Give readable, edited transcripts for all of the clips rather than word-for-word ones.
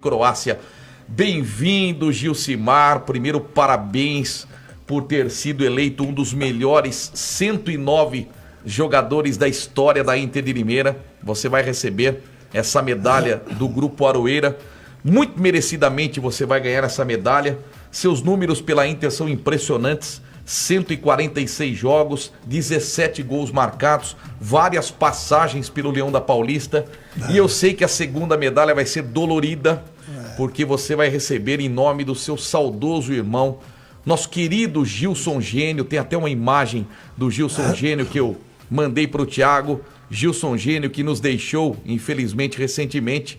Croácia. Bem-vindo, Gilcimar. Primeiro, parabéns por ter sido eleito um dos melhores 109 jogadores da história da Inter de Limeira. Você vai receber essa medalha do Grupo Aroeira. Muito merecidamente você vai ganhar essa medalha. Seus números pela Inter são impressionantes. 146 jogos, 17 gols marcados, várias passagens pelo Leão da Paulista. E eu sei que a segunda medalha vai ser dolorida, porque você vai receber em nome do seu saudoso irmão, nosso querido Gilson Gênio. Tem até uma imagem do Gilson Gênio que eu mandei para o Thiago. Gilson Gênio, que nos deixou, infelizmente, recentemente.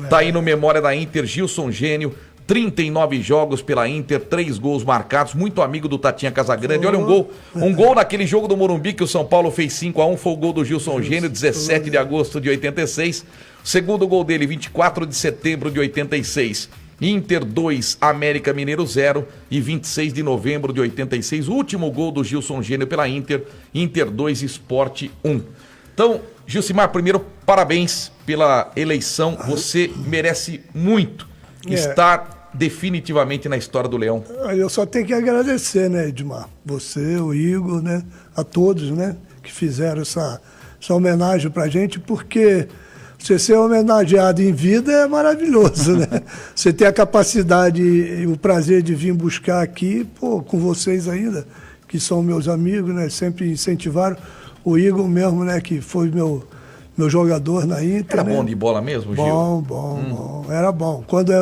Tá aí no Memória da Inter, Gilson Gênio. 39 jogos pela Inter, 3 gols marcados, muito amigo do Tatinha Casagrande. Olha um gol naquele jogo do Morumbi que o São Paulo fez 5-1, foi o gol do Gilson Gênio, 17 de agosto de 86. O segundo gol dele, 24 de setembro de 86. Inter 2, América Mineiro 0 e 26 de novembro de 86. O último gol do Gilson Gênio pela Inter, Inter 2, Sport 1. Então, Gilcimar, primeiro, parabéns pela eleição. Você merece muito estar definitivamente na história do Leão. Eu só tenho que agradecer, né, Edmar? Você, o Igor, né, a todos, né, que fizeram essa homenagem pra gente, porque você ser homenageado em vida é maravilhoso, né? Você ter a capacidade e o prazer de vir buscar aqui, pô, com vocês ainda, que são meus amigos, né, sempre incentivaram. O Igor mesmo, né, que foi meu jogador na Inter. Era né? Bom de bola mesmo, Gil? Bom. Era bom. Quando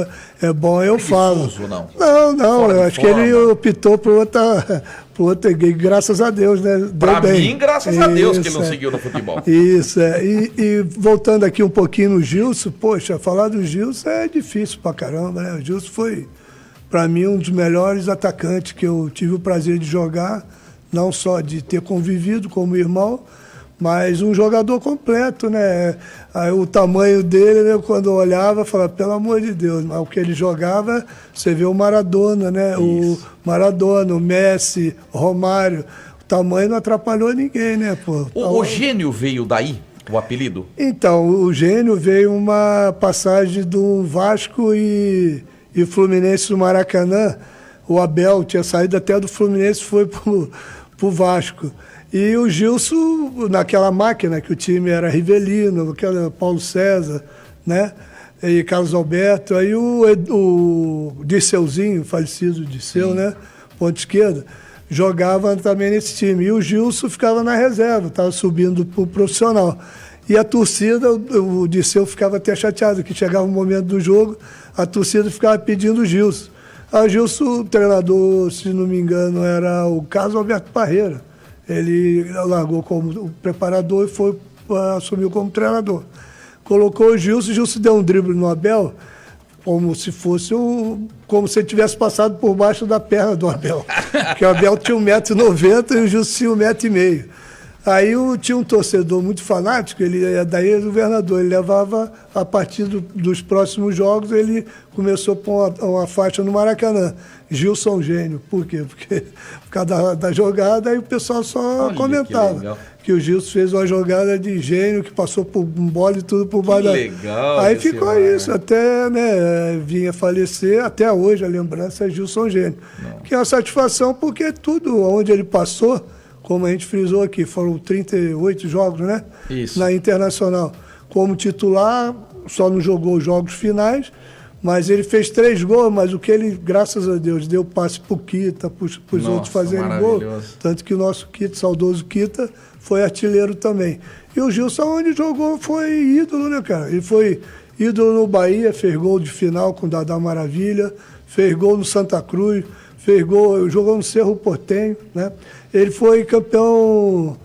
é bom, eu falo. Não. Eu acho que ele optou por outra, graças a Deus, né? Deu pra bem. Mim, graças a Deus que ele não seguiu no futebol. Isso, E voltando aqui um pouquinho no Gilson, poxa, falar do Gilson é difícil pra caramba, né? O Gilson foi, pra mim, um dos melhores atacantes que eu tive o prazer de jogar, não só de ter convivido como irmão, mas um jogador completo, né? Aí, o tamanho dele, né, quando eu olhava, eu falava, pelo amor de Deus, mas o que ele jogava, você vê o Maradona, né? Isso. O Maradona, o Messi, o Romário. O tamanho não atrapalhou ninguém, né, pô? O Gênio veio daí, o apelido? Então, o Gênio veio uma passagem do Vasco e Fluminense no Maracanã. O Abel tinha saído até do Fluminense e foi pro Vasco. E o Gilson, naquela máquina, que o time era Rivelino, Paulo César, né? E Carlos Alberto, aí o Dirceuzinho, falecido Dirceu, né? Ponta esquerda, jogava também nesse time. E o Gilson ficava na reserva, estava subindo para o profissional. E a torcida, o Dirceu ficava até chateado, que chegava o momento do jogo, a torcida ficava pedindo o Gilson. O Gilson, o treinador, se não me engano, era o Carlos Alberto Parreira. Ele largou como preparador e assumiu como treinador. Colocou o Gilson deu um drible no Abel, como se fosse como se ele tivesse passado por baixo da perna do Abel. Porque o Abel tinha 1,90 m e o Gilson tinha 1,5 m. Aí tinha um torcedor muito fanático, daí o governador, ele levava, a partir dos próximos jogos, ele começou a pôr uma faixa no Maracanã. Gilson Gênio. Por quê? Porque por causa da jogada, aí o pessoal só comentava que o Gilson fez uma jogada de gênio, que passou por um bola e tudo por baixo. Legal. Aí ficou isso, até, né, vinha falecer, até hoje a lembrança é Gilson Gênio. Que é uma satisfação, porque tudo onde ele passou, como a gente frisou aqui, foram 38 jogos, né? Isso. Na Internacional. Como titular, só não jogou os jogos finais, mas ele fez 3 gols, mas o que ele, graças a Deus, deu passe pro Kita, pros outros fazerem gol. Tanto que o nosso Kita, saudoso Kita, foi artilheiro também. E o Gilson, onde jogou, foi ídolo, né, cara? Ele foi ídolo no Bahia, fez gol de final com o Dadá Maravilha, fez gol no Santa Cruz, fez gol, jogou no Cerro Porteño, né? Ele foi campeão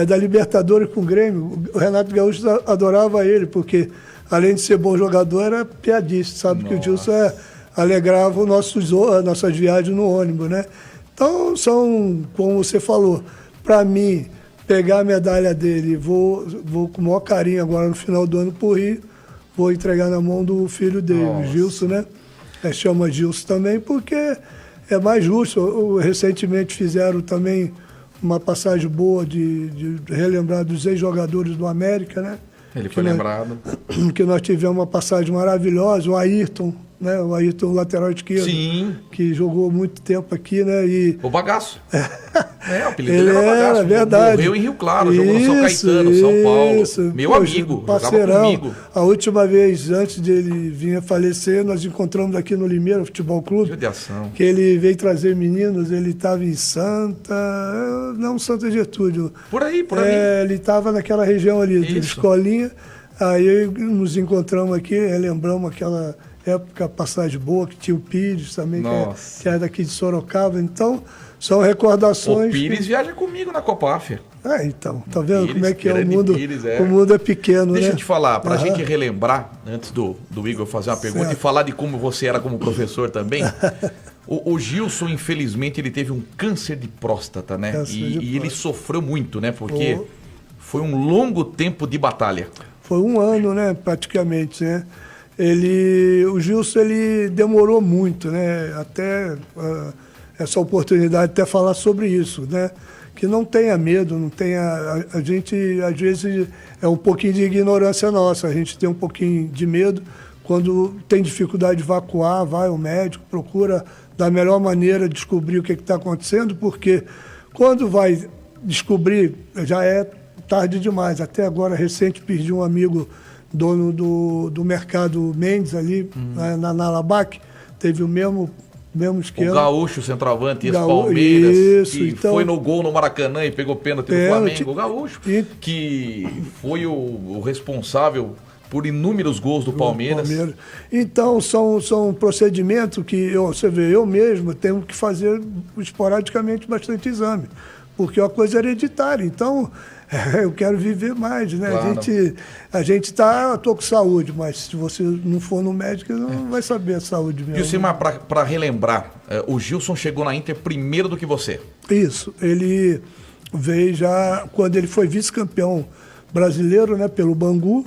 da Libertadores com o Grêmio. O Renato Gaúcho adorava ele, porque além de ser bom jogador, era piadista, sabe? Que o Gilson alegrava nossas viagens no ônibus, né? Então, como você falou, para mim, pegar a medalha dele, vou com o maior carinho agora no final do ano pro Rio, vou entregar na mão do filho dele, o Gilson, né? Chama Gilson também, porque é mais justo. Recentemente fizeram também uma passagem boa de relembrar dos ex-jogadores do América, né? Ele foi lembrado. Que nós tivemos uma passagem maravilhosa, o Ayrton, né? O Ayrton, lateral esquerdo. Sim. Que jogou muito tempo aqui, né? E... O Bagaço. O apelido ele dele era Bagaço. Verdade. Morreu em Rio Claro, jogou no São Caetano, São Paulo. Meu amigo, parceirão. jogava comigo. A última vez, antes dele vir a falecer, nós encontramos aqui no Limeira Futebol Clube. Judiação. Que ele veio trazer meninos, ele estava em não Santa Getúlio. Por aí. Ele estava naquela região ali, de escolinha. Aí nos encontramos aqui, lembramos aquela época, passagem boa, que tinha o Pires também, que era daqui de Sorocaba. Então, são recordações. O Pires viaja comigo na Copáfia. Então, tá vendo Pires, como é que é o mundo? Pires, o mundo é pequeno, Deixa né? eu te falar, pra gente relembrar, antes do Igor fazer uma pergunta e falar de como você era como professor também. O Gilson, infelizmente, ele teve um câncer de próstata, né? E ele sofreu muito, né? Porque foi um longo tempo de batalha. Foi um ano, né? Praticamente, né? O Gilson, ele demorou muito, né? Até essa oportunidade de até falar sobre isso, né? Que não tenha medo, não tenha... A gente, às vezes, é um pouquinho de ignorância nossa. A gente tem um pouquinho de medo. Quando tem dificuldade de evacuar, vai ao médico, procura da melhor maneira descobrir o que está acontecendo, porque quando vai descobrir, já é tarde demais. Até agora, recente, perdi um amigo dono do mercado Mendes ali, na Alabac, teve o mesmo esquema. O Gaúcho, centroavante, ex-Palmeiras, isso, que então, foi no gol no Maracanã e pegou pênalti do Flamengo. O Gaúcho, que foi o responsável por inúmeros gols do Palmeiras. Então, são procedimentos que, você vê, eu mesmo tenho que fazer esporadicamente bastante exame, porque é uma coisa hereditária. Então, eu quero viver mais, né? Claro. A gente tô com saúde, mas se você não for no médico, não vai saber a saúde mesmo. Gilcimar, para relembrar, o Gilson chegou na Inter primeiro do que você. Isso, ele veio já quando ele foi vice-campeão brasileiro, né, pelo Bangu,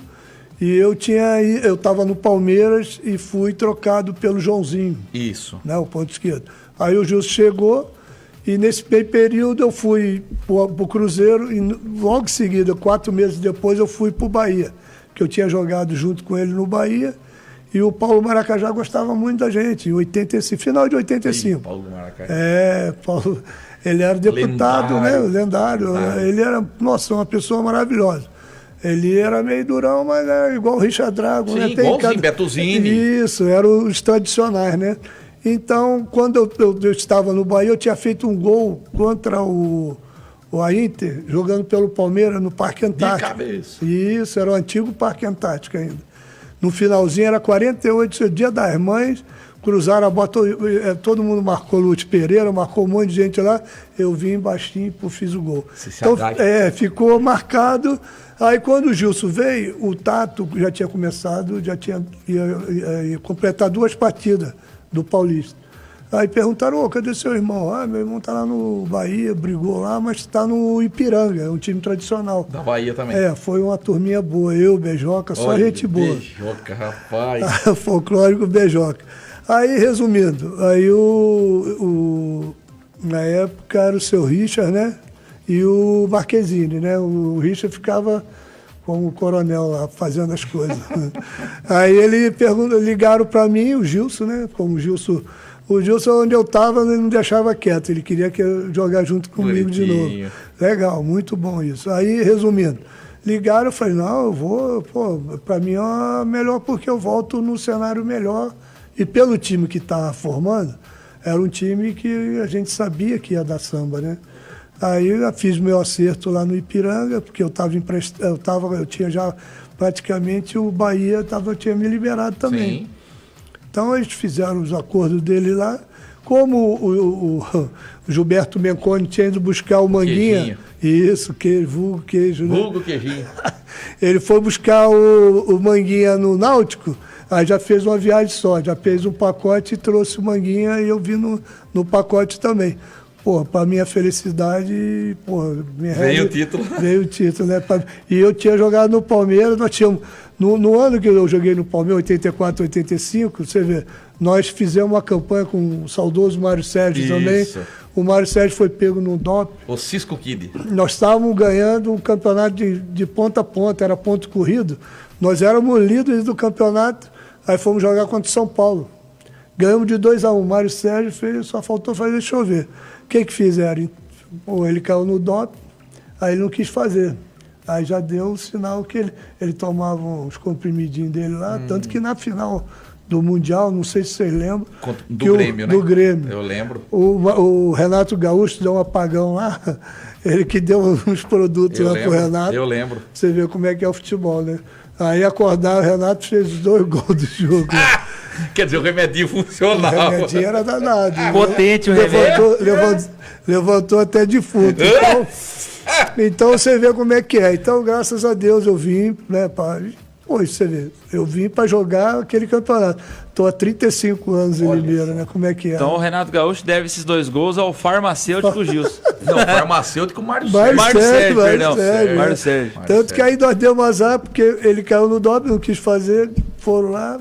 e eu estava no Palmeiras e fui trocado pelo Joãozinho. Isso. Né, o ponto esquerdo. Aí o Gilson chegou. E nesse meio período eu fui para o Cruzeiro e logo em seguida, 4 meses depois, eu fui para o Bahia, que eu tinha jogado junto com ele no Bahia. E o Paulo Maracajá gostava muito da gente, em final de 85. Paulo Maracajá. Paulo, ele era deputado, lendário, né? Lendário. Ele era, uma pessoa maravilhosa. Ele era meio durão, mas era igual o Richard Drago, né? Igualzinho, Betuzini. Isso, eram os tradicionais, né? Então, quando eu estava no Bahia, eu tinha feito um gol contra a Inter, jogando pelo Palmeiras no Parque Antártico. De cabeça. Isso, era o antigo Parque Antártico ainda. No finalzinho, era 48, Dia das Mães, cruzaram a bota, todo mundo marcou, Lute Pereira, marcou um monte de gente lá, eu vim baixinho e fiz o gol. Então, ficou marcado. Aí, quando o Gilson veio, o Tato já tinha começado, ia completar 2 partidas do Paulista. Aí perguntaram, cadê seu irmão? Meu irmão tá lá no Bahia, brigou lá, mas está no Ipiranga, é um time tradicional. Da Bahia também. Foi uma turminha boa, eu, Bejoca, só gente boa. Bejoca, rapaz. Folclórico Bejoca. Aí, resumindo, aí na época era o seu Richard, né? E o Marquezine, né? O Richard ficava como coronel lá, fazendo as coisas. Aí ligaram para mim, o Gilson, né? Como o Gilson, onde eu estava, ele não deixava quieto, ele queria que eu jogasse junto comigo de novo. Legal, muito bom isso. Aí, resumindo, ligaram, eu falei, não, eu vou, para mim é melhor porque eu volto no cenário melhor. E pelo time que estava formando, era um time que a gente sabia que ia dar samba, né? Aí eu fiz meu acerto lá no Ipiranga, porque eu tinha já praticamente o Bahia tinha me liberado também. Sim. Então eles fizeram os acordos dele lá. Como o Gilberto Menconi tinha ido buscar o Manguinha. Queijinho. Isso, vulgo queijo, né? Vulgo queijinho. Ele foi buscar o Manguinha no Náutico, aí já fez uma viagem só, já fez um pacote e trouxe o Manguinha e eu vi no pacote também. pô, para minha felicidade, pô, Veio o título. Veio o título, né? E eu tinha jogado no Palmeiras, nós tínhamos, no ano que eu joguei no Palmeiras, 84, 85, você vê, nós fizemos uma campanha com o saudoso Mário Sérgio também. O Mário Sérgio foi pego num doping. O Cisco Kid. Nós estávamos ganhando um campeonato de ponta a ponta, era ponto corrido. Nós éramos líderes do campeonato, aí fomos jogar contra o São Paulo. Ganhamos de 2-1. O Mário Sérgio fez, só faltou fazer chover. O que fizeram? Pô, ele caiu no doping, aí ele não quis fazer. Aí já deu o sinal que ele tomava os comprimidinhos dele lá, tanto que na final do Mundial, não sei se vocês lembram. Do Grêmio, né? Do Grêmio. Eu lembro. O Renato Gaúcho deu um apagão lá, ele que deu uns produtos lá pro Renato. Eu lembro. Você vê como é que é o futebol, né? Aí acordaram, o Renato fez os 2 gols do jogo. Quer dizer, o remedinho funcionava. O remedinho era danado. Potente o remédio. Levantou até defunto. Então você vê como é que é. Então, graças a Deus, eu vim, né, Pô, você vê, eu vim para jogar aquele campeonato. Estou há 35 anos em Limeira, né? Como é que é? Então o Renato Gaúcho deve esses 2 gols ao farmacêutico Gilson. Não, farmacêutico Mário Sérgio. Mário Sérgio. Tanto que aí nós demos azar, porque ele caiu no doping, não quis fazer, foram lá,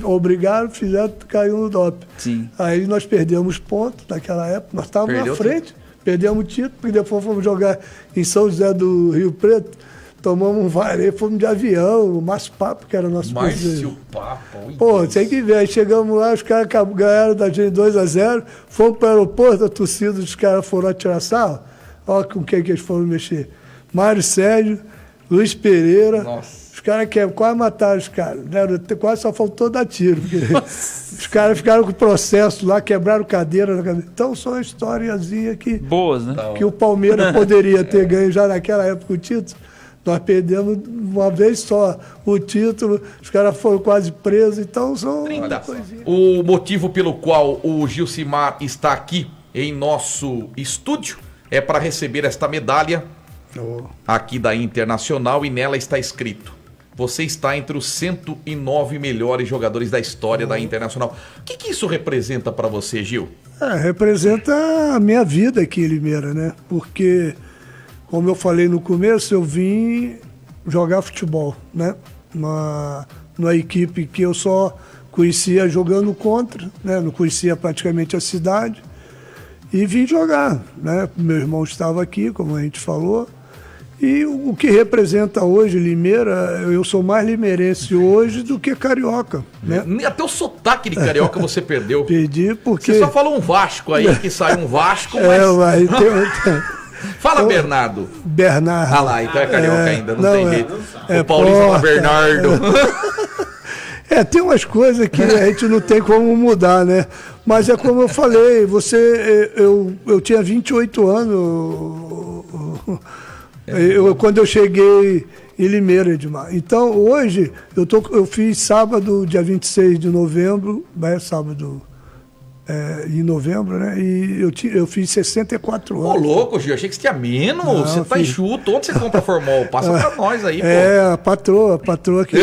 obrigaram, fizeram, caiu no doping. Sim. Aí nós perdemos pontos naquela época, nós estávamos na frente, perdemos o título, e depois fomos jogar em São José do Rio Preto. Tomamos um vareio, fomos de avião, o Márcio Papo, que era nosso parceiro. Márcio Papo. Pô, tem que ver. Aí chegamos lá, os caras ganharam da gente 2-0, fomos para o aeroporto, a torcida dos caras foram atirar sarro. Olha com quem que eles foram mexer. Mário Sérgio, Luiz Pereira. Nossa. Os caras quase mataram os caras. Né? Quase só faltou dar tiro. Os caras ficaram com o processo lá, quebraram cadeira. Então, são uma historiazinha que, boas, né? Que o Palmeiras poderia ter ganho já naquela época o título. Nós perdemos uma vez só o título, os caras foram quase presos, então são coisinhas. O motivo pelo qual o Gilcimar está aqui em nosso estúdio é para receber esta medalha aqui da Internacional, e nela está escrito: você está entre os 109 melhores jogadores da história da Internacional. O que isso representa para você, Gil? Representa a minha vida aqui em Limeira, né? Porque, como eu falei no começo, eu vim jogar futebol, né? Numa equipe que eu só conhecia jogando contra, né? Não conhecia praticamente a cidade. E vim jogar, né? Meu irmão estava aqui, como a gente falou. E o que representa hoje Limeira, eu sou mais limeirense hoje do que carioca, né? Até o sotaque de carioca você perdeu. Perdi porque... Você só falou um Vasco aí, que saiu um Vasco, mas... Fala, então, Bernardo. Bernardo. Ah lá, então é carioca ainda, não tem jeito. O Paulinho fala Bernardo. Tem umas coisas que a gente não tem como mudar, né? Mas é como eu falei, eu tinha 28 anos quando eu cheguei em Limeira, Edmar. Então, hoje, eu fiz sábado, dia 26 de novembro, sábado... em novembro, né? E eu fiz 64 anos. Ô, louco, Gil, achei que você tinha menos. Não, você tá enxuto. Onde você compra formol? Passa pra nós aí, pô. A patroa que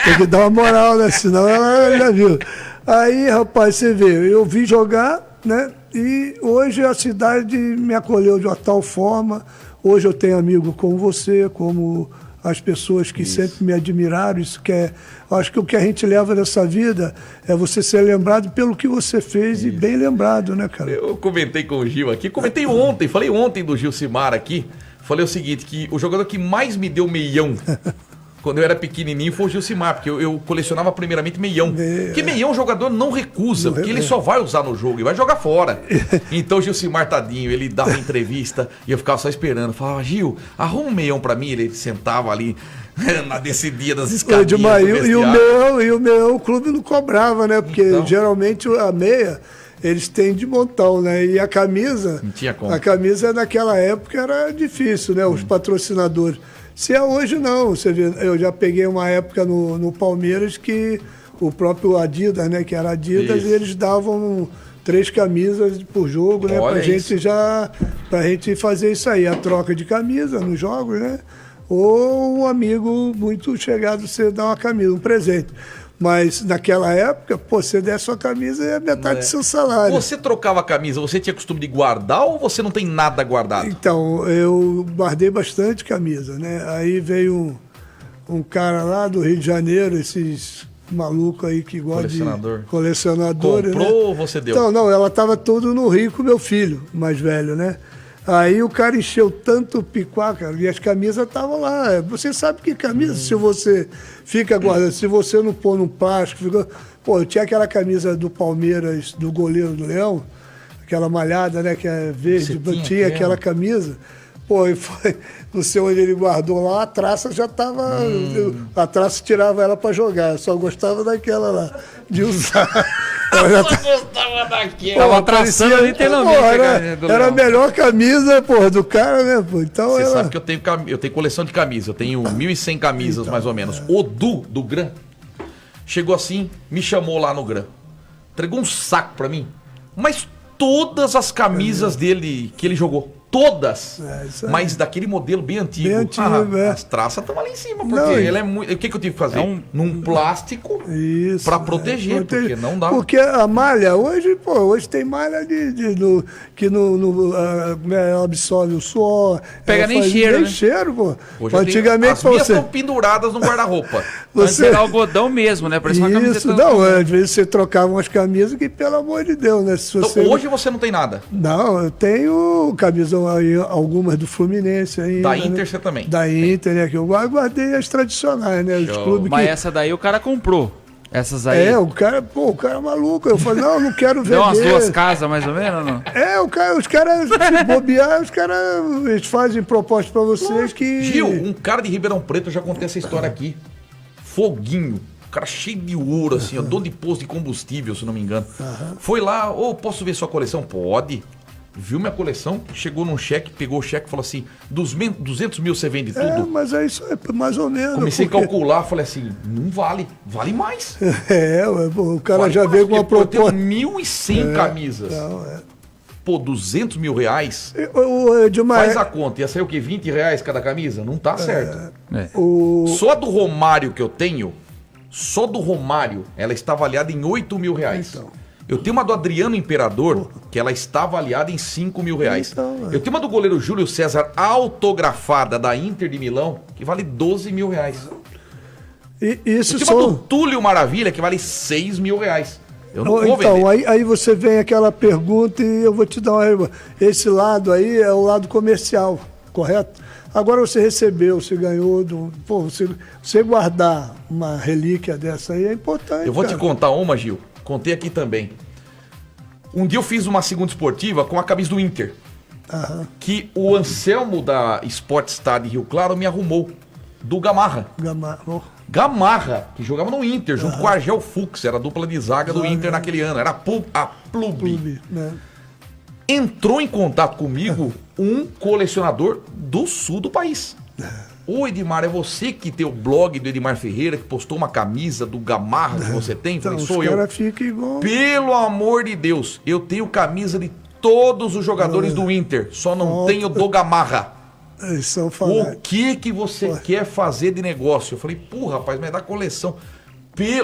tem que dar uma moral, né? Senão ela já viu. Aí, rapaz, você vê, eu vim jogar, né? E hoje a cidade me acolheu de uma tal forma. Hoje eu tenho amigo como você, como as pessoas que sempre me admiraram. Isso que acho que o que a gente leva nessa vida é você ser lembrado pelo que você fez e bem lembrado, né, cara? Eu comentei com o Gil aqui, comentei ontem, falei ontem do Gilcimar aqui, falei o seguinte, que o jogador que mais me deu meião quando eu era pequenininho foi o Gilcimar, porque eu colecionava primeiramente meião. Porque meião o jogador não recusa, porque ele só vai usar no jogo e vai jogar fora. Então o Gilcimar, tadinho, ele dava entrevista e eu ficava só esperando. Falava, Gil, arruma um meião pra mim. Ele sentava ali na descidinha das escadinhas. E o meu clube não cobrava, né? Porque então, geralmente a meia... eles têm de montão, né? E a camisa... Não tinha como. A camisa naquela época era difícil, né? Os patrocinadores. Se é hoje, não. Você vê, eu já peguei uma época no Palmeiras que o próprio Adidas, né? Que era Adidas, e eles davam 3 camisas por jogo, né? Pra gente fazer isso aí. A troca de camisa nos jogos, né? Ou um amigo muito chegado, você dá uma camisa, um presente. Mas naquela época, pô, você der sua camisa é metade do seu salário. Você trocava a camisa, você tinha costume de guardar ou você não tem nada guardado? Então, eu guardei bastante camisa, né? Aí veio um cara lá do Rio de Janeiro, esses malucos aí que gostam de colecionadores, Comprou né? ou você deu? Então, não, ela tava tudo no Rio com meu filho, mais velho, né? Aí o cara encheu tanto o picuá, cara, e as camisas estavam lá. Você sabe que camisa, se você fica guardando, se você não pôr num plástico, fica... Pô, eu tinha aquela camisa do Palmeiras, do goleiro do Leão, aquela malhada, né, que é verde, Você tinha aquela camisa. Pô, e foi, não sei onde ele guardou lá, a traça já tava... A traça tirava ela pra jogar, eu só gostava daquela lá, de usar. Eu gostava daquilo. Tava traçando literalmente. Era a melhor camisa, porra, do cara, né, pô? Então Você ela... sabe que eu tenho coleção de camisas. Eu tenho 1.100 camisas, mais ou menos. O Du, do Gran, chegou assim, me chamou lá no Gran. Entregou um saco pra mim. Mas todas as camisas dele que ele jogou. Todas. Isso aí. Mas daquele modelo bem antigo. Bem antigo, é. As traças estão ali em cima. Porque Não, ele é muito... O que eu tive que fazer? Num plástico Isso, pra proteger. Porque não dá... Porque a malha, hoje, pô, hoje tem malha que ela absorve o suor. Pega ela nem faz cheiro, nem né? cheiro, pô. Hoje Antigamente, as minhas você... estão penduradas no guarda-roupa. Antes era algodão mesmo, né? Parece uma camiseta. Isso, não, às vezes você trocava umas camisas que, pelo amor de Deus, né? Se você... Então, hoje você não tem nada. Não, eu tenho camisa aí, algumas do Fluminense ainda. Da Inter né? você também. Da Inter, né? Que eu guardei as tradicionais, né? Os Show. clubes Mas que... essa daí o cara comprou. Essas aí. o cara é maluco. Eu falei, não quero vender. Deu umas 2 casas mais ou menos, ou não? Os caras, se bobear, eles fazem proposta pra vocês que... Gil, um cara de Ribeirão Preto, eu já contei essa história aqui. Foguinho. Um cara cheio de ouro, assim, ó, dono de posto de combustível, se não me engano. Foi lá, posso ver sua coleção? Pode. Viu minha coleção, chegou num cheque, pegou o cheque e falou assim, 200 mil você vende tudo? Mas é isso, é mais ou menos. Comecei a calcular, falei assim, não vale mais. O cara Vale já mais, veio com uma porque eu proposta. tenho 1.100 camisas. Pô, 200 mil reais, faz a conta, ia sair o quê? 20 reais cada camisa? Não tá certo. Só do Romário que eu tenho, ela está avaliada em 8 mil reais. Então. Eu tenho uma do Adriano Imperador, que ela está avaliada em 5 mil reais. Eu tenho uma do goleiro Júlio César autografada da Inter de Milão, que vale 12 mil reais. Isso Eu tenho uma do Túlio Maravilha, que vale 6 mil reais. Eu não vou vender. Aí você vem aquela pergunta e eu vou te dar uma... Esse lado aí é o lado comercial, correto? Agora você recebeu, você ganhou... Você guardar uma relíquia dessa aí é importante. Eu vou te contar uma, Gil. Contei aqui também. Um dia eu fiz uma segunda esportiva com a camisa do Inter. Que o Anselmo da Sportstar de Rio Claro me arrumou. Do Gamarra. Gamarra, que jogava no Inter, junto com o Argel Fux. Era a dupla de zaga do Inter naquele ano. Era a Plub. Né? Entrou em contato comigo um colecionador do sul do país. Ô Edmar, é você que tem o blog do Edmar Ferreira, que postou uma camisa do Gamarra que você tem? Então, Falei, sou eu. Fica igual... Pelo amor de Deus, eu tenho camisa de todos os jogadores do Inter, só não tenho do Gamarra. Eles são O fanáticos. que você quer fazer de negócio? Eu falei, rapaz, mas é da coleção.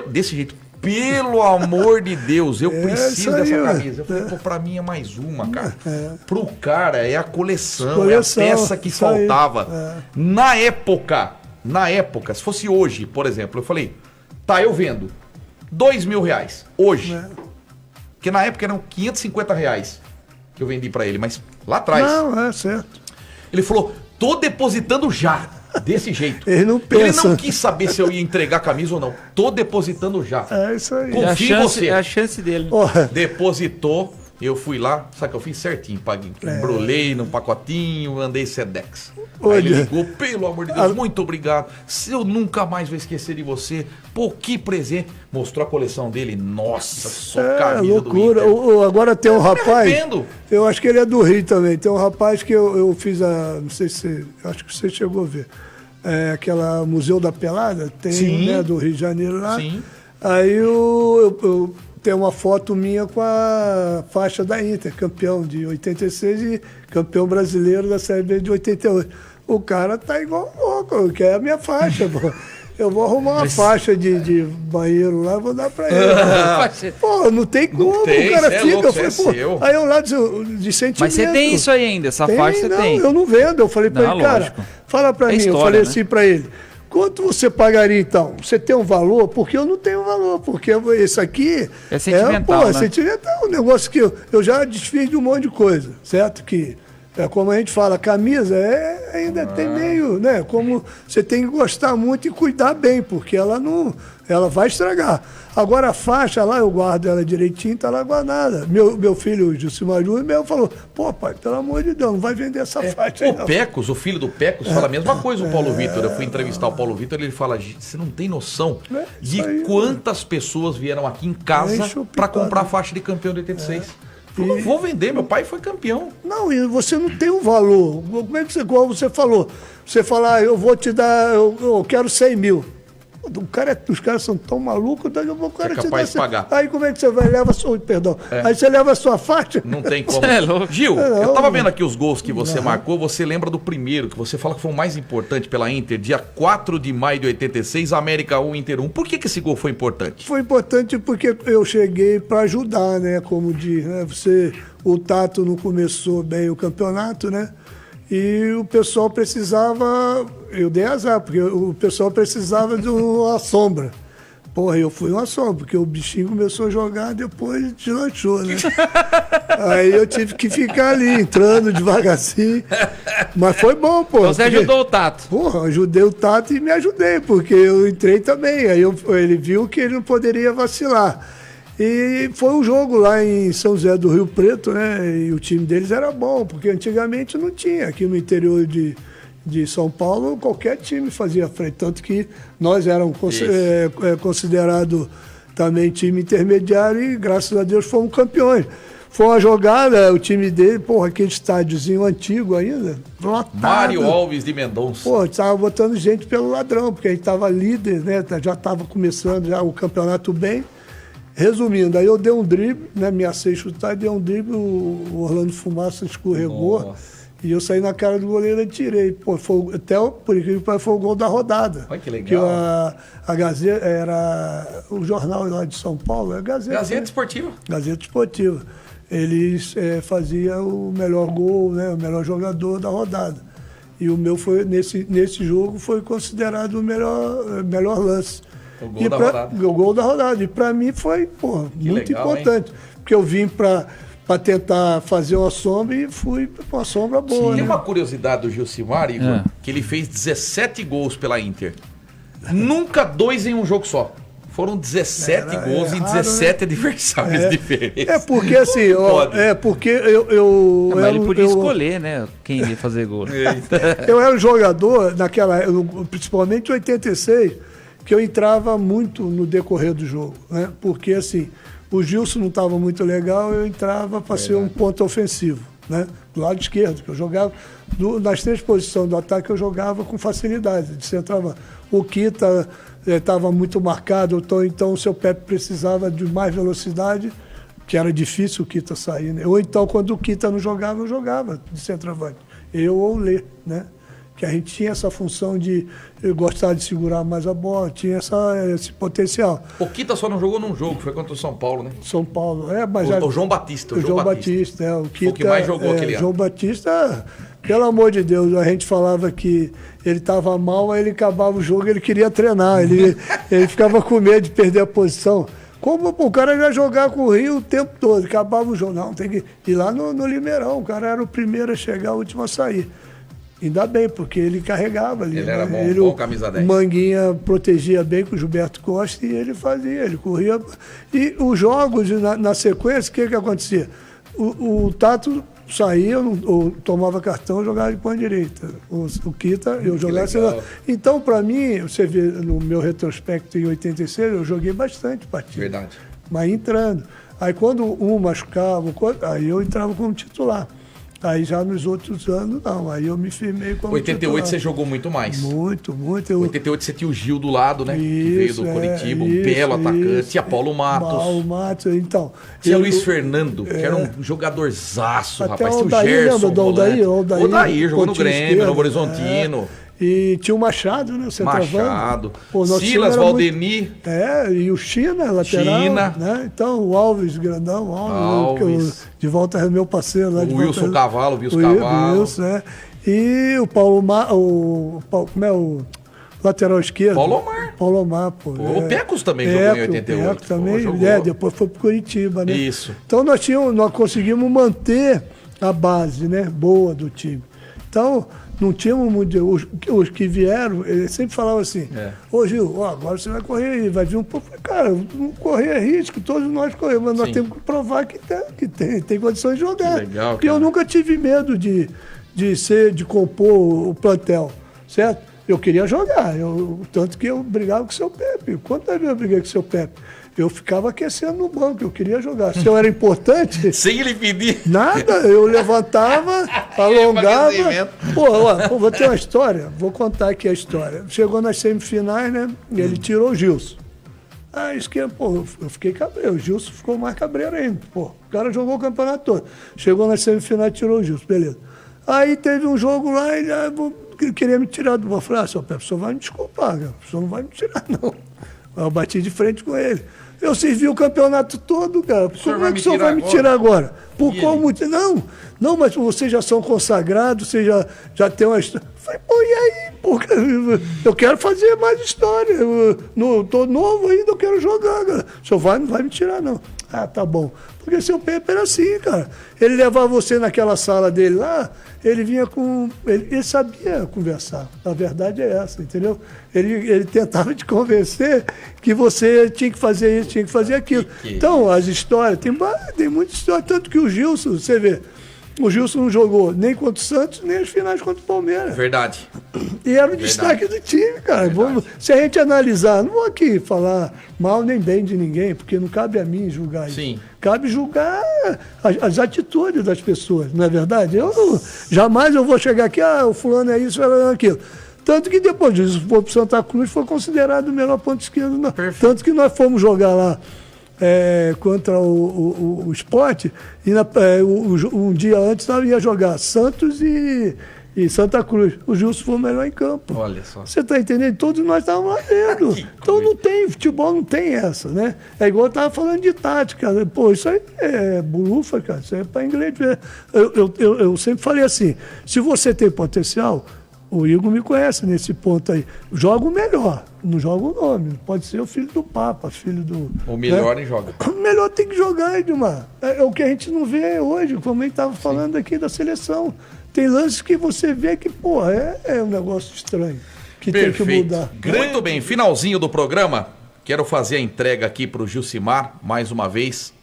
Desse jeito, pelo amor de Deus, eu preciso dessa camisa. Eu falei, pra mim é mais uma, cara. Pro cara é a coleção, é a peça que faltava. Na época, se fosse hoje, por exemplo, eu falei, eu vendo 2 mil reais, hoje. Porque na época eram 550 reais que eu vendi pra ele, mas lá atrás. Não, certo. Ele falou, tô depositando já. Desse jeito. Ele não pensa. Ele não quis saber se eu ia entregar a camisa ou não. Tô depositando já. É isso aí. Confio em você. É a chance dele. Depositou. Eu fui lá, sabe o que eu fiz certinho? Paguei, embrulhei no pacotinho, mandei Sedex. Aí ele ligou, pelo amor de Deus, muito obrigado. Se eu nunca mais vou esquecer de você. Pô, que presente. Mostrou a coleção dele. Nossa, só camisa loucura. do Inter. Agora tem um rapaz. arrependo. Eu acho que ele é do Rio também. Tem um rapaz que eu fiz não sei se. Acho que você chegou a ver. Aquela Museu da Pelada, tem, né, do Rio de Janeiro lá. Sim. Aí eu tem uma foto minha com a faixa da Inter, campeão de 86 e campeão brasileiro da Série B de 88. O cara tá igual louco, quer a minha faixa, pô. Eu vou arrumar uma faixa de banheiro lá, vou dar pra ele. Pô, não tem como, Não tem, o cara é fica. louco, Eu falei, é pô, seu. aí eu lá de sentimento. Mas você tem isso aí ainda, essa faixa você não, tem. eu não vendo. Eu falei pra Não, ele, cara, lógico. fala pra mim. história, Eu falei né? assim pra ele, quanto você pagaria então? Você tem um valor? Porque eu não tenho valor, porque esse aqui... É sentimental, né? É sentimental, um negócio que eu já desfiz de um monte de coisa, certo? Que, como a gente fala, camisa ainda tem meio, né? Como você tem que gostar muito e cuidar bem, porque ela vai estragar. Agora a faixa lá, eu guardo ela direitinho, tá lá guardada. Meu filho, o Gilcimar Júnior, falou, pô, pai, pelo amor de Deus, não vai vender essa faixa aí, O não. Pecos, o filho do Pecos, fala a mesma coisa, o Paulo Vitor. Eu fui entrevistar o Paulo Vitor, ele fala, você não tem noção de isso aí, quantas pessoas vieram aqui em casa Enche o para picado. comprar a faixa de campeão de 86. Eu não vou vender, meu pai foi campeão. Não, e você não tem um valor. Como é que você, igual você falou? Você fala, eu vou te dar, eu quero 100 mil. Os caras são tão malucos, daqui a pouco o cara É capaz te de dá. pagar. Aí como é que você vai? Aí você leva a sua faixa? Não tem como. É louco. Gil, Não, eu tava não. vendo aqui os gols que você marcou, você lembra do primeiro, que você fala que foi o mais importante pela Inter, dia 4 de maio de 86, América 1, Inter 1. Por que esse gol foi importante? Foi importante porque eu cheguei para ajudar, né? Como diz, né? O Tato não começou bem o campeonato, né? E o pessoal precisava, eu dei azar, porque o pessoal precisava de uma sombra. Porra, eu fui uma sombra, porque o bichinho começou a jogar, depois deslanchou, né? Aí eu tive que ficar ali, entrando devagarzinho. Mas foi bom, pô. Então você ajudou o Tato. Porra, ajudei o Tato e me ajudei, porque eu entrei também. Aí ele viu que ele não poderia vacilar. E foi um jogo lá em São José do Rio Preto, né? E o time deles era bom, porque antigamente não tinha. Aqui no interior de São Paulo, qualquer time fazia frente. Tanto que nós éramos considerados também time intermediário e, graças a Deus, fomos campeões. Foi uma jogada, o time dele, porra, aquele estádiozinho antigo ainda, lotado. Mário Alves de Mendonça. Pô, estava botando gente pelo ladrão, porque a gente estava líder, né? Já estava começando já o campeonato bem. Resumindo, aí eu dei um drible, né? Me assei chutar, dei um drible, o Orlando Fumaça escorregou. Nossa. E eu saí na cara do goleiro e tirei. Pô, por incrível que pareça, foi o gol da rodada. Olha que legal. Que a Gazeta era o jornal lá de São Paulo, é a Gazeta. Gazeta né? Esportiva. Gazeta Esportiva. Eles faziam o melhor gol, né? O melhor jogador da rodada. E o meu foi, nesse jogo, foi considerado o melhor lance. O gol da rodada. O gol da rodada. E para mim foi, pô, muito legal, importante. Porque eu vim para tentar fazer uma sombra e fui com uma sombra boa. Tem né? uma curiosidade do Gilcimar, Igor, que ele fez 17 gols pela Inter. Nunca 2 em um jogo só. Foram 17 gols em raro, 17 adversários diferentes. É porque assim, Pode. porque eu Mas ele podia eu- escolher, né? Quem ia fazer gol. Eu era um jogador, principalmente em 86, que eu entrava muito no decorrer do jogo, né? Porque assim, o Gilson não estava muito legal, eu entrava para ser um ponto ofensivo, né? Do lado esquerdo, que eu jogava, nas 3 posições do ataque eu jogava com facilidade, de centroavante. O Kita estava muito marcado, então o seu Pepe precisava de mais velocidade, que era difícil o Kita sair, né? Ou então, quando o Kita não jogava, eu jogava de centroavante. Eu ou o Lê, né? Que a gente tinha essa função de gostar de segurar mais a bola, tinha esse potencial. O Kita só não jogou num jogo, foi contra o São Paulo, né? São Paulo, mas... O João Batista. O João Batista, o Kita... Foi o que mais jogou aquele ano. João Batista, pelo amor de Deus, a gente falava que ele estava mal, aí ele acabava o jogo, ele queria treinar, ele ficava com medo de perder a posição. Como o cara ia jogar com o Rio o tempo todo, acabava o jogo. Não, tem que ir lá no Limeirão, o cara era o primeiro a chegar, o último a sair. Ainda bem, porque ele carregava ali. Ele era bom, Ele, bom camisa 10. O Manguinha protegia bem com o Gilberto Costa e ele fazia, ele corria. E os jogos, na sequência, o que acontecia? O Tato saía, eu tomava cartão, jogava de ponta direita. O Kita, eu jogava... Então, para mim, você vê no meu retrospecto em 86, eu joguei bastante partida. Verdade. Mas entrando. Aí quando um machucava, aí eu entrava como titular. Aí já nos outros anos, não. Aí eu me firmei como 88 titular. você jogou muito mais. Muito. 88 você tinha o Gil do lado, né? Que veio do Curitiba, um belo atacante. Tinha Paulo Matos. Paulo Matos, então. Tinha Luiz Fernando, que era um jogadorzaço, Até rapaz. o Tinha o Daí, Gerson, lembra do volante. Odair, O Daí jogou no pontinho Grêmio, esquerdo, Novo Horizontino. E tinha o Machado, né? O centroavante. Machado. Pô, nosso time Silas, era Valdeni. E o China, lateral. China. Né? Então, o Alves, grandão. Alves. De volta é meu parceiro. Lá, O Wilson volta, Cavalo, o Wilson Cavalo. O Wilson, né? E o como é o lateral esquerdo? Paulo Omar, pô. O Pecos também jogou em 88. O Pecos também, depois foi pro Curitiba, né? Isso. Então nós conseguimos manter a base, né, boa do time. Então, não tínhamos muito. Os que vieram, eles sempre falavam assim: Ô Gil, agora você vai correr aí, vai vir um pouco. Cara, não correr é risco, todos nós corremos, mas nós temos que provar que tem condições de jogar. Que legal, porque eu nunca tive medo de compor o plantel, certo? Eu queria jogar, tanto que eu brigava com o seu Pepe. Quantas vezes eu briguei com o seu Pepe? Eu ficava aquecendo no banco, eu queria jogar. Se eu era importante... Sem ele pedir. Nada, eu levantava, alongava. Vou ter uma história, vou contar aqui a história. Chegou nas semifinais, né? E ele tirou o Gilson. Eu fiquei cabreiro. O Gilson ficou mais cabreiro ainda. O cara jogou o campeonato todo. Chegou nas semifinais e tirou o Gilson, beleza. Aí teve um jogo lá e ele queria me tirar do... Eu falei, seu Pepe, o senhor vai me desculpar, cara. O senhor não vai me tirar, não. Eu bati de frente com ele. Eu servi o campeonato todo, cara. Como é que o senhor vai me tirar agora? Por qual motivo? Não, mas vocês já são consagrados, vocês já tem uma história. Eu falei, e aí? Eu quero fazer mais história. Eu tô novo ainda, eu quero jogar, cara. O senhor não vai me tirar, não. Tá bom. Porque seu Pepe era assim, cara. Ele levava você naquela sala dele lá, ele vinha com... Ele sabia conversar. A verdade é essa, entendeu? Ele tentava te convencer que você tinha que fazer isso, tinha que fazer aquilo. Então, as histórias, tem muita história. Tanto que o Gilson, você vê, o Gilson não jogou nem contra o Santos, nem as finais contra o Palmeiras. Verdade. E era o destaque do time, cara. Se a gente analisar, não vou aqui falar mal nem bem de ninguém, porque não cabe a mim julgar isso. Sim. Cabe julgar as atitudes das pessoas, não é verdade? Jamais eu vou chegar aqui, o fulano é isso, é aquilo. Tanto que depois disso, foi pro Santa Cruz, foi considerado o melhor ponto esquerdo. Tanto que nós fomos jogar lá contra o Sport, e um dia antes nós ia jogar Santos e Santa Cruz. O Gilson foi o melhor em campo. Olha só. Você está entendendo? Todos nós estávamos lá dentro. Então futebol não tem essa, né? É igual eu estava falando de tática. Isso aí é burufa, cara. Isso aí é para inglês ver. Eu sempre falei assim, se você tem potencial, o Igor me conhece nesse ponto aí. Joga o melhor, não joga o nome. Pode ser o filho do Papa, filho do... O melhor nem joga. O melhor tem que jogar, Edmar. É o que a gente não vê hoje, como a gente estava falando aqui da seleção. Tem lances que você vê que, é um negócio estranho, que Perfeito. Tem que mudar. Muito bem, finalzinho do programa, quero fazer a entrega aqui para o Gilcimar, mais uma vez,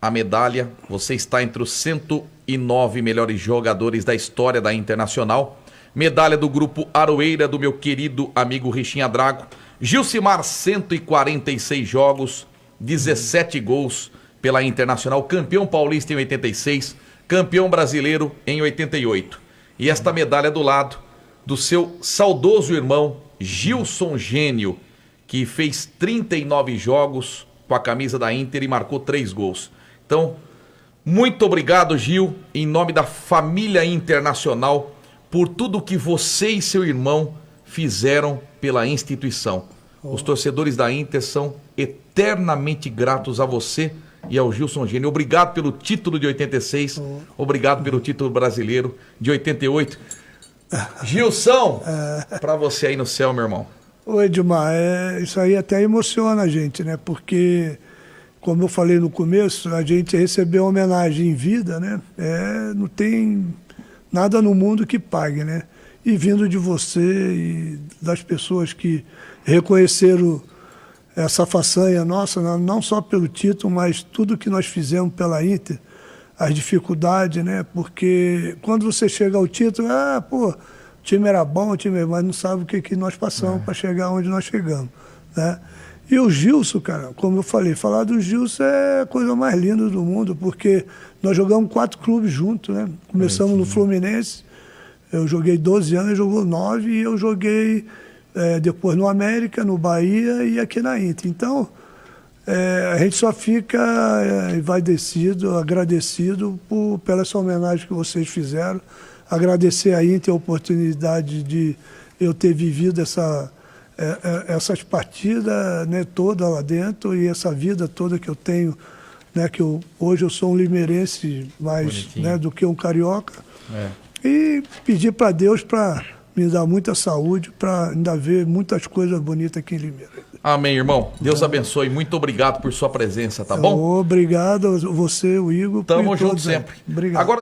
a medalha. Você está entre os 109 melhores jogadores da história da Internacional. Medalha do Grupo Aroeira, do meu querido amigo Richinha Drago. Gilcimar, 146 jogos, 17 gols pela Internacional, campeão paulista em 86, campeão brasileiro em 88. E esta medalha do lado do seu saudoso irmão Gilson Gênio, que fez 39 jogos com a camisa da Inter e marcou 3 gols. Então, muito obrigado, Gil, em nome da família Internacional, por tudo que você e seu irmão fizeram pela instituição. Os torcedores da Inter são eternamente gratos a você e ao Gilson Gênio. Obrigado pelo título de 86, obrigado pelo título brasileiro de 88. Gilson, para você aí no céu, meu irmão. Ô Edmar, isso aí até emociona a gente, né? Porque, como eu falei no começo, a gente recebeu uma homenagem em vida, né? Não tem nada no mundo que pague, né? E vindo de você e das pessoas que reconheceram essa façanha nossa, não só pelo título, mas tudo que nós fizemos pela Inter, as dificuldades, né? Porque quando você chega ao título, o time era bom, mas não sabe o que nós passamos para chegar onde nós chegamos, né? E o Gilson, cara, como eu falei, falar do Gilson é a coisa mais linda do mundo, porque nós jogamos 4 clubes juntos, né? Começamos no Fluminense, eu joguei 12 anos, ele jogou 9, e eu joguei depois no América, no Bahia e aqui na Inter. Então, a gente só fica agradecido pela essa homenagem que vocês fizeram, agradecer a Inter a oportunidade de eu ter vivido essas partidas, né, toda lá dentro, e essa vida toda que eu tenho, né, que hoje eu sou um limeirense mais, né, do que um carioca. E pedir para Deus para me dar muita saúde, para ainda ver muitas coisas bonitas aqui em Limeira. Amém, irmão. Deus abençoe. Muito obrigado por sua presença, tá bom? Obrigado a você, o Igor. Tamo e junto todos aí. sempre. Obrigado. Agora